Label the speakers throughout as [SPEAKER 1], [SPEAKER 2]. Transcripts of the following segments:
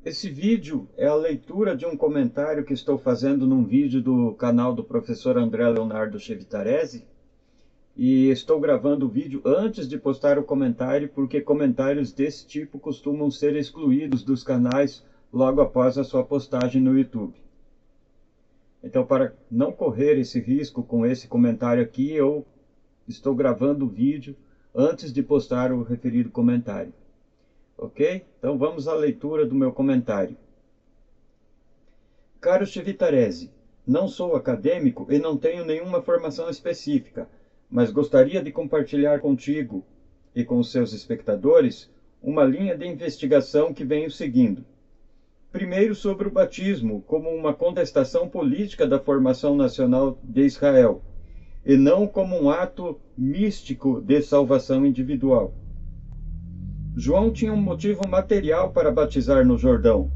[SPEAKER 1] Esse vídeo é a leitura de um comentário que estou fazendo num vídeo do canal do professor André Leonardo Chevitarese, e estou gravando o vídeo antes de postar o comentário, porque comentários desse tipo costumam ser excluídos dos canais logo após a sua postagem no YouTube. Então, para não correr esse risco com esse comentário aqui, eu estou gravando o vídeo antes de postar o referido comentário. Ok? Então vamos à leitura do meu comentário. Caro Chevitarese, não sou acadêmico e não tenho nenhuma formação específica, mas gostaria de compartilhar contigo e com os seus espectadores uma linha de investigação que venho seguindo. Primeiro, sobre o batismo como uma contestação política da formação nacional de Israel, e não como um ato místico de salvação individual. João tinha um motivo material para batizar no Jordão.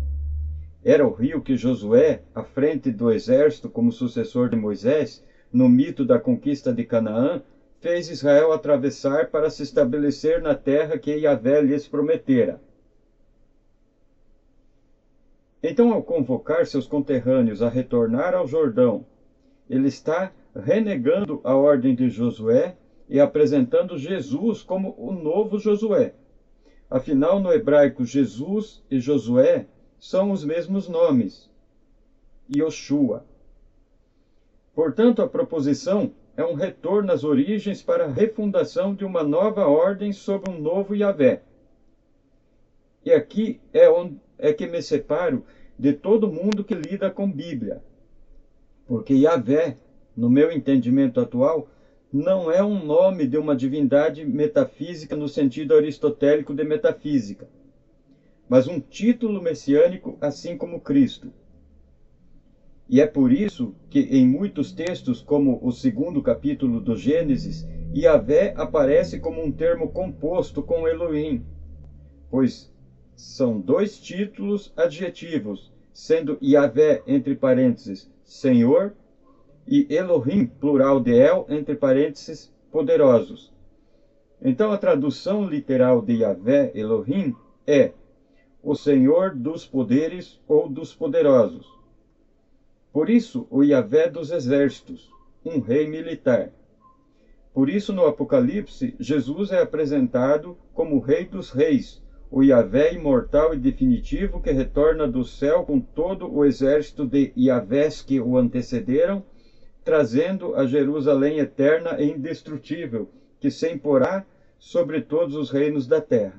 [SPEAKER 1] Era o rio que Josué, à frente do exército como sucessor de Moisés, no mito da conquista de Canaã, fez Israel atravessar para se estabelecer na terra que Yahvé lhes prometera. Então, ao convocar seus conterrâneos a retornar ao Jordão, ele está renegando a ordem de Josué e apresentando Jesus como o novo Josué. Afinal, no hebraico, Jesus e Josué são os mesmos nomes, Yoshua. Portanto, a proposição é um retorno às origens para a refundação de uma nova ordem sob um novo Yahvé. E aqui é que me separo de todo mundo que lida com Bíblia, porque Yahvé, no meu entendimento atual, não é um nome de uma divindade metafísica no sentido aristotélico de metafísica, mas um título messiânico, assim como Cristo. E é por isso que em muitos textos, como o 2º capítulo do Gênesis, Yahvé aparece como um termo composto com Elohim, pois são dois títulos adjetivos, sendo Yahvé, entre parênteses, Senhor, e Elohim, plural de El, entre parênteses, poderosos. Então a tradução literal de Yahvé, Elohim, é o Senhor dos poderes ou dos poderosos. Por isso, o Yahvé dos exércitos, um rei militar. Por isso, no Apocalipse, Jesus é apresentado como o Rei dos Reis, o Yahvé imortal e definitivo que retorna do céu com todo o exército de Yahvés que o antecederam, trazendo a Jerusalém eterna e indestrutível, que se imporá sobre todos os reinos da terra.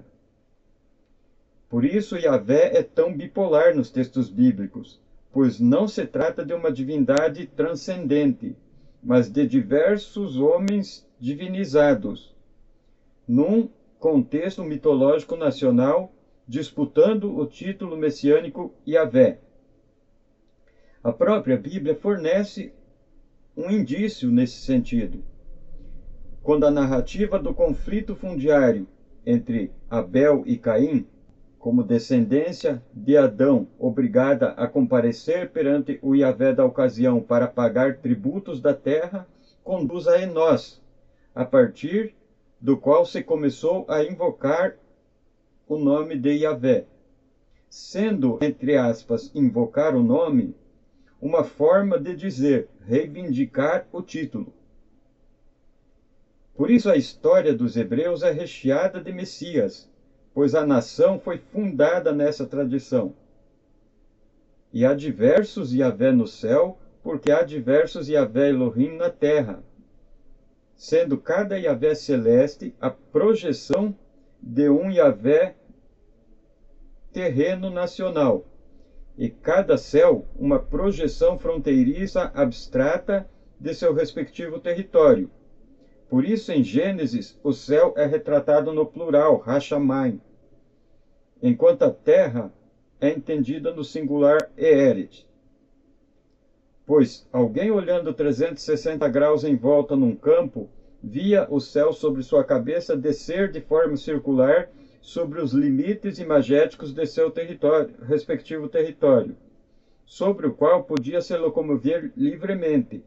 [SPEAKER 1] Por isso, Yahvé é tão bipolar nos textos bíblicos, pois não se trata de uma divindade transcendente, mas de diversos homens divinizados, num contexto mitológico nacional, disputando o título messiânico Yahvé. A própria Bíblia fornece um indício nesse sentido, quando a narrativa do conflito fundiário entre Abel e Caim, como descendência de Adão, obrigada a comparecer perante o Yahvé da ocasião para pagar tributos da terra, conduz a Enós, a partir do qual se começou a invocar o nome de Yahvé, sendo, entre aspas, invocar o nome, uma forma de dizer, reivindicar o título. Por isso a história dos hebreus é recheada de Messias, pois a nação foi fundada nessa tradição. E há diversos Yahvé no céu, porque há diversos Yahvé Elohim na terra, sendo cada Yahvé celeste a projeção de um Yahvé terreno nacional, e cada céu uma projeção fronteiriça abstrata de seu respectivo território. Por isso, em Gênesis, o céu é retratado no plural, Hashamayim, enquanto a terra é entendida no singular Eeret. Pois alguém olhando 360 graus em volta num campo, via o céu sobre sua cabeça descer de forma circular sobre os limites imagéticos de seu respectivo território, sobre o qual podia se locomover livremente.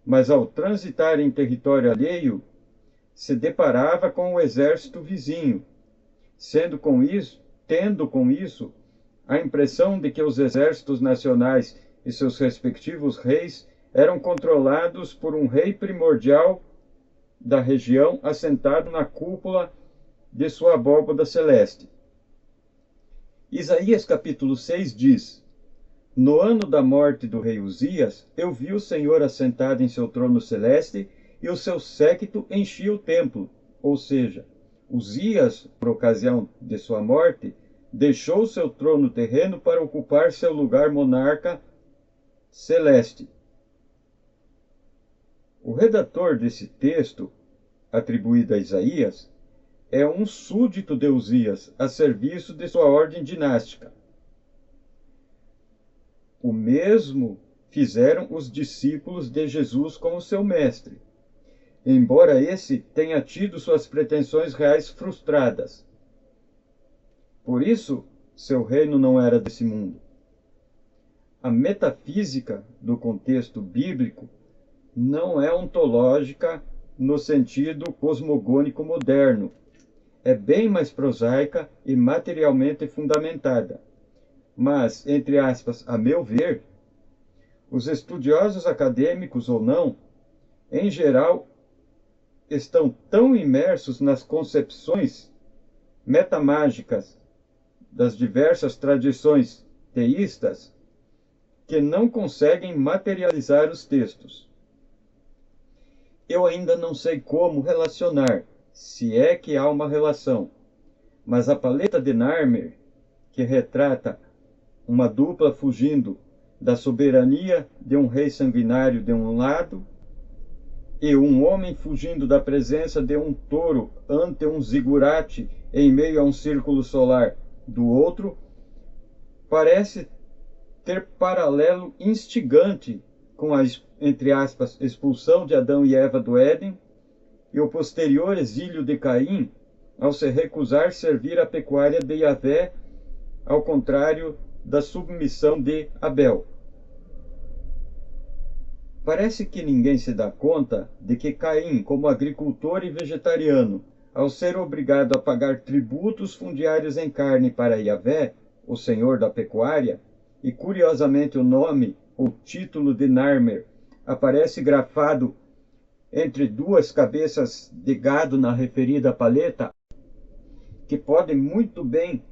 [SPEAKER 1] Mas ao transitar em território alheio, se deparava com o exército vizinho, tendo com isso a impressão de que os exércitos nacionais e seus respectivos reis eram controlados por um rei primordial da região assentado na cúpula de sua abóbada celeste. Isaías capítulo 6 diz: No ano da morte do rei Uzias, eu vi o Senhor assentado em seu trono celeste e o seu séquito enchia o templo. Ou seja, Uzias, por ocasião de sua morte, deixou seu trono terreno para ocupar seu lugar monarca celeste. O redator desse texto, atribuído a Isaías, é um súdito de Uzias, a serviço de sua ordem dinástica. O mesmo fizeram os discípulos de Jesus com o seu mestre, embora esse tenha tido suas pretensões reais frustradas. Por isso, seu reino não era desse mundo. A metafísica do contexto bíblico não é ontológica no sentido cosmogônico moderno. É bem mais prosaica e materialmente fundamentada. Mas, entre aspas, a meu ver, os estudiosos acadêmicos ou não, em geral, estão tão imersos nas concepções metamágicas das diversas tradições teístas que não conseguem materializar os textos. Eu ainda não sei como relacionar, se é que há uma relação, mas a paleta de Narmer, que retrata uma dupla fugindo da soberania de um rei sanguinário de um lado e um homem fugindo da presença de um touro ante um zigurate em meio a um círculo solar do outro, parece ter paralelo instigante com a, entre aspas, expulsão de Adão e Eva do Éden e o posterior exílio de Caim ao se recusar servir a pecuária de Yahvé, ao contrário da submissão de Abel. Parece que ninguém se dá conta de que Caim, como agricultor e vegetariano, ao ser obrigado a pagar tributos fundiários em carne para Yahvé, o senhor da pecuária, e curiosamente o nome ou título de Narmer aparece grafado entre duas cabeças de gado na referida paleta, que pode muito bem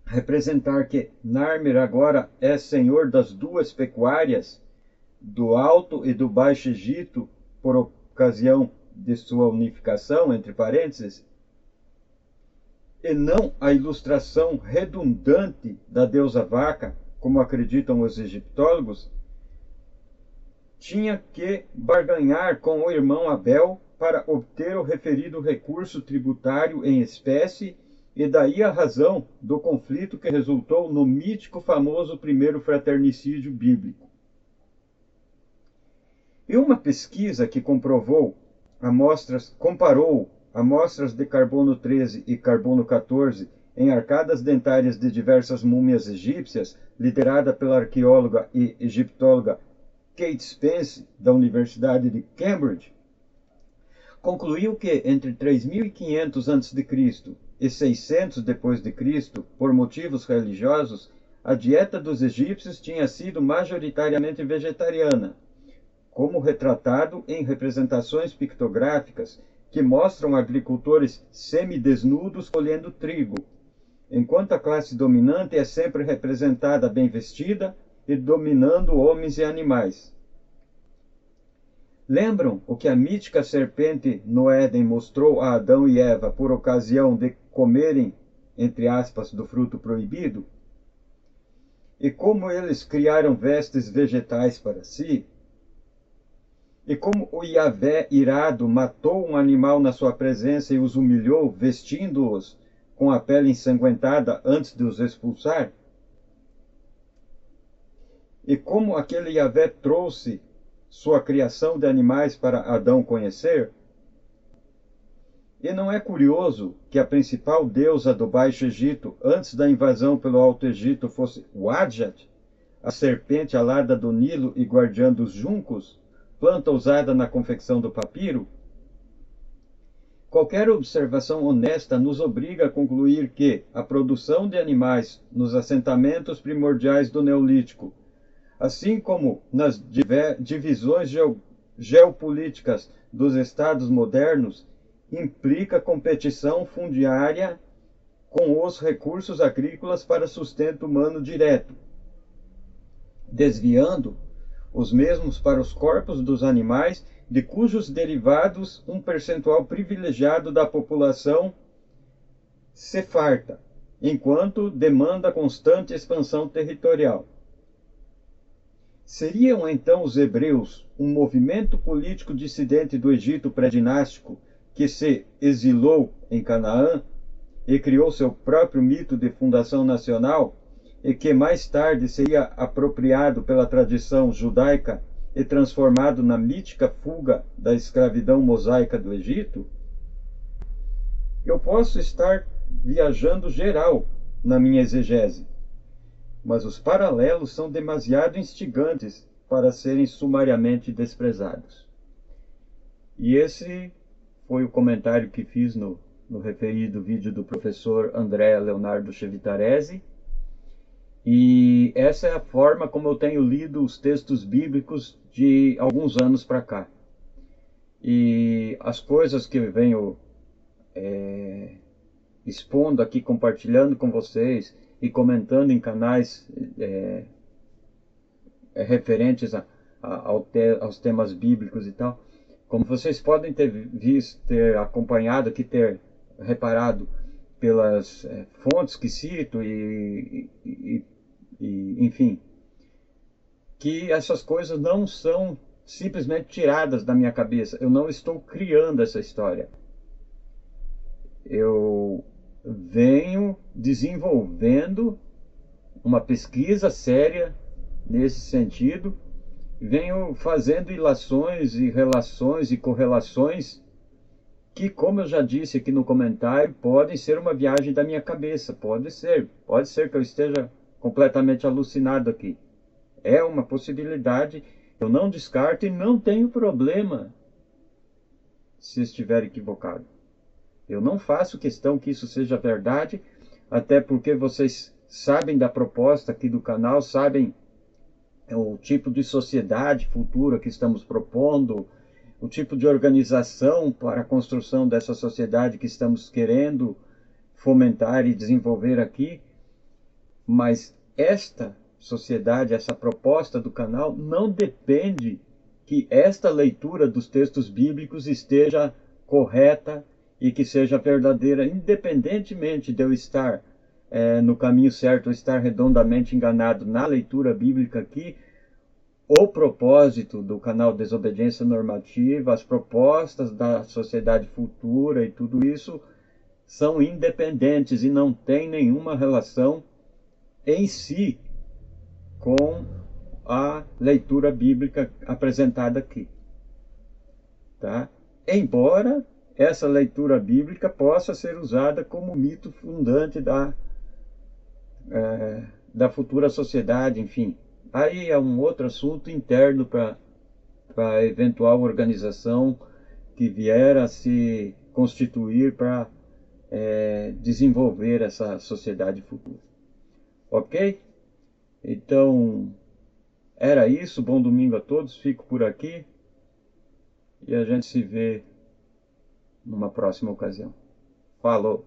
[SPEAKER 1] representar que Narmer agora é senhor das duas pecuárias, do Alto e do Baixo Egito, por ocasião de sua unificação, entre parênteses, e não a ilustração redundante da deusa vaca, como acreditam os egiptólogos, tinha que barganhar com o irmão Abel para obter o referido recurso tributário em espécie, e daí a razão do conflito que resultou no mítico famoso primeiro fraternicídio bíblico. E uma pesquisa que comparou amostras de carbono 13 e carbono 14 em arcadas dentárias de diversas múmias egípcias, liderada pela arqueóloga e egiptóloga Kate Spence, da Universidade de Cambridge, concluiu que entre 3.500 a.C. e 600 d.C., por motivos religiosos, a dieta dos egípcios tinha sido majoritariamente vegetariana, como retratado em representações pictográficas que mostram agricultores semidesnudos colhendo trigo, enquanto a classe dominante é sempre representada bem vestida e dominando homens e animais. Lembram o que a mítica serpente no Éden mostrou a Adão e Eva por ocasião de comerem, entre aspas, do fruto proibido? E como eles criaram vestes vegetais para si? E como o Yahvé irado matou um animal na sua presença e os humilhou, vestindo-os com a pele ensanguentada antes de os expulsar? E como aquele Yahvé trouxe sua criação de animais para Adão conhecer? E não é curioso que a principal deusa do Baixo Egito, antes da invasão pelo Alto Egito, fosse Wadjat, a serpente alada do Nilo e guardiã dos juncos, planta usada na confecção do papiro? Qualquer observação honesta nos obriga a concluir que a produção de animais nos assentamentos primordiais do Neolítico, assim como nas divisões geopolíticas dos estados modernos, implica competição fundiária com os recursos agrícolas para sustento humano direto, desviando os mesmos para os corpos dos animais, de cujos derivados um percentual privilegiado da população se farta, enquanto demanda constante expansão territorial. Seriam então os hebreus um movimento político dissidente do Egito pré-dinástico que se exilou em Canaã e criou seu próprio mito de fundação nacional e que mais tarde seria apropriado pela tradição judaica e transformado na mítica fuga da escravidão mosaica do Egito? Eu posso estar viajando geral na minha exegese, mas os paralelos são demasiado instigantes para serem sumariamente desprezados. E esse foi o comentário que fiz no referido vídeo do professor André Leonardo Chevitarese. E essa é a forma como eu tenho lido os textos bíblicos de alguns anos para cá. E as coisas que eu venho expondo aqui, compartilhando com vocês e comentando em canais referentes aos temas bíblicos e tal, como vocês podem ter visto, ter acompanhado aqui, ter reparado pelas fontes que cito enfim, que essas coisas não são simplesmente tiradas da minha cabeça. Eu não estou criando essa história. Eu venho desenvolvendo uma pesquisa séria nesse sentido, venho fazendo ilações e relações e correlações que, como eu já disse aqui no comentário, podem ser uma viagem da minha cabeça. Pode ser que eu esteja completamente alucinado aqui. É uma possibilidade, eu não descarto e não tenho problema se estiver equivocado. Eu não faço questão que isso seja verdade, até porque vocês sabem da proposta aqui do canal, sabem o tipo de sociedade futura que estamos propondo, o tipo de organização para a construção dessa sociedade que estamos querendo fomentar e desenvolver aqui. Mas esta sociedade, essa proposta do canal, não depende que esta leitura dos textos bíblicos esteja correta e que seja verdadeira, independentemente de eu estar no caminho certo ou estar redondamente enganado na leitura bíblica aqui. O propósito do canal Desobediência Normativa, as propostas da sociedade futura e tudo isso são independentes e não têm nenhuma relação em si com a leitura bíblica apresentada aqui, tá? Embora essa leitura bíblica possa ser usada como mito fundante da futura sociedade, enfim. Aí é um outro assunto interno para a eventual organização que vier a se constituir para desenvolver essa sociedade futura. Ok? Então, era isso. Bom domingo a todos. Fico por aqui e a gente se vê numa próxima ocasião. Falou!